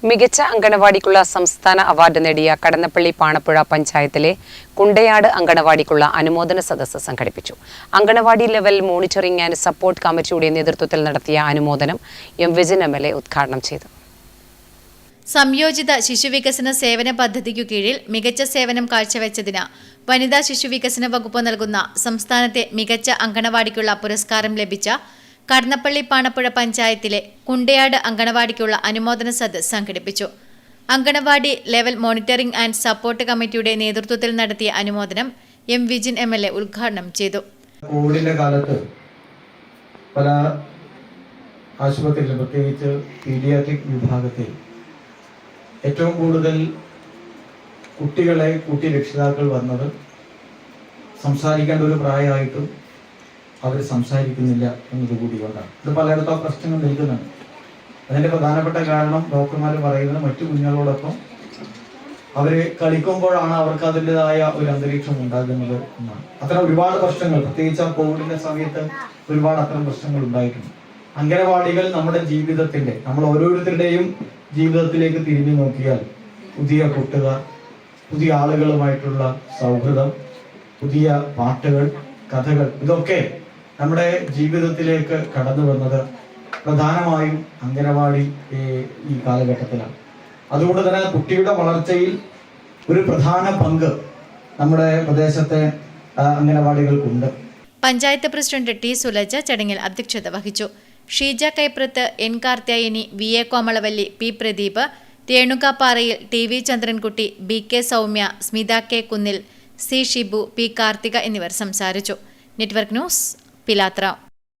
മികച്ച അങ്കണവാടിക്കുള്ള സംസ്ഥാന അവാർഡ് നേടിയ കടന്നപ്പള്ളി പാണപ്പുഴ പഞ്ചായത്തിലെ കുണ്ടയാട് അങ്കണവാടിക്കുള്ള അനുമോദന സദസ്സ് സംഘടിപ്പിച്ചു. Anganwadi level monitoring and support കമ്മിറ്റിയുടെ നേതൃത്വത്തിൽ നടത്തിയ അനുമോദനം എം വിജിൻ MLA ഉദ്ഘാടനം ചെയ്തു. സംയോജിത ശിശുവികസന സേവന പദ്ധതിക്കു കീഴിൽ മികച്ച സേവനം കാഴ്ചവെച്ചതിന് വനിതാ ശിശുവികസന വകുപ്പ് നൽകുന്ന സംസ്ഥാനത്തെ മികച്ച അങ്കണവാടിക്കുള്ള പുരസ്കാരം ലഭിച്ച കടന്നപ്പള്ളി പാണപ്പുഴ പഞ്ചായത്തിലെ കുണ്ടയാട് അങ്കണവാടിക്കുള്ള അനുമോദന സദസ്സ് സംഘടിപ്പിച്ചു. Anganwadi level monitoring and support കമ്മിറ്റിയുടെ നേതൃത്വത്തിൽ നടത്തിയ അനുമോദനം എം വിജിൻ MLA ഉദ്ഘാടനം ചെയ്തു. കോവിഡിന്റെ കാലത്ത് പല ആശുപത്രികളിലും പ്രത്യേകിച്ച് പീഡിയാട്രിക് വിഭാഗത്തിൽ ഏറ്റവും കൂടുതൽ കുട്ടികളെ കൂട്ടി രക്ഷിതാക്കൾ വന്നത് സംസാരിക്കേണ്ട ഒരു പ്രായമായിട്ടും അവർ സംസാരിക്കുന്നില്ല എന്നതുകൂടി കൊണ്ടാണ്. ഇത് പലയിടത്തും പ്രശ്നങ്ങൾ നിൽക്കുന്നുണ്ട്. അതിൻ്റെ പ്രധാനപ്പെട്ട കാരണം ഡോക്ടർമാർ പറയുന്നത് മറ്റു കുഞ്ഞുങ്ങളോടൊപ്പം അവർ കളിക്കുമ്പോഴാണ് അവർക്ക് അതിൻ്റെതായ ഒരു അന്തരീക്ഷം ഉണ്ടാകുന്നത് എന്നാണ്. അത്തരം ഒരുപാട് പ്രശ്നങ്ങൾ പ്രത്യേകിച്ച് കോവിഡിന്റെ സമയത്ത് ഒരുപാട് അത്തരം പ്രശ്നങ്ങൾ ഉണ്ടായിട്ടുണ്ട്. അംഗനവാടികൾ നമ്മുടെ ജീവിതത്തിന്റെ നമ്മൾ ഓരോരുത്തരുടെയും ജീവിതത്തിലേക്ക് തിരിഞ്ഞു നോക്കിയാൽ പുതിയ കൂട്ടുകാർ, പുതിയ ആളുകളുമായിട്ടുള്ള സൗഹൃദം, പുതിയ പാട്ടുകൾ, കഥകൾ, ഇതൊക്കെ നമ്മുടെ ജീവിതത്തിലേക്ക് കടന്നു വന്നത് പ്രധാനമായും അംഗനവാടി ഈ കാലഘട്ടത്തിലാണ്. അതുകൊണ്ട് തന്നെ കുട്ടിയുടെ വളർച്ചയിൽ ഒരു പ്രധാന പങ്ക് നമ്മുടെ പ്രദേശത്തെ അംഗനവാടികൾക്കുണ്ട്. പഞ്ചായത്ത് പ്രസിഡന്റ് ടി സുലജ ചടങ്ങിൽ അധ്യക്ഷത വഹിച്ചു. Sheeja Kaiprath, N Karthiyayani, VA Komalavalli, P Pradeep, രേണുകാപ്പാറയിൽ, TV Chandrankutty, BK Soumya, Smitha K Kunnil, C Shibu, P Karthika എന്നിവർ സംസാരിച്ചു. നെറ്റ്വർക്ക് ന്യൂസ്, പിലാത്ര.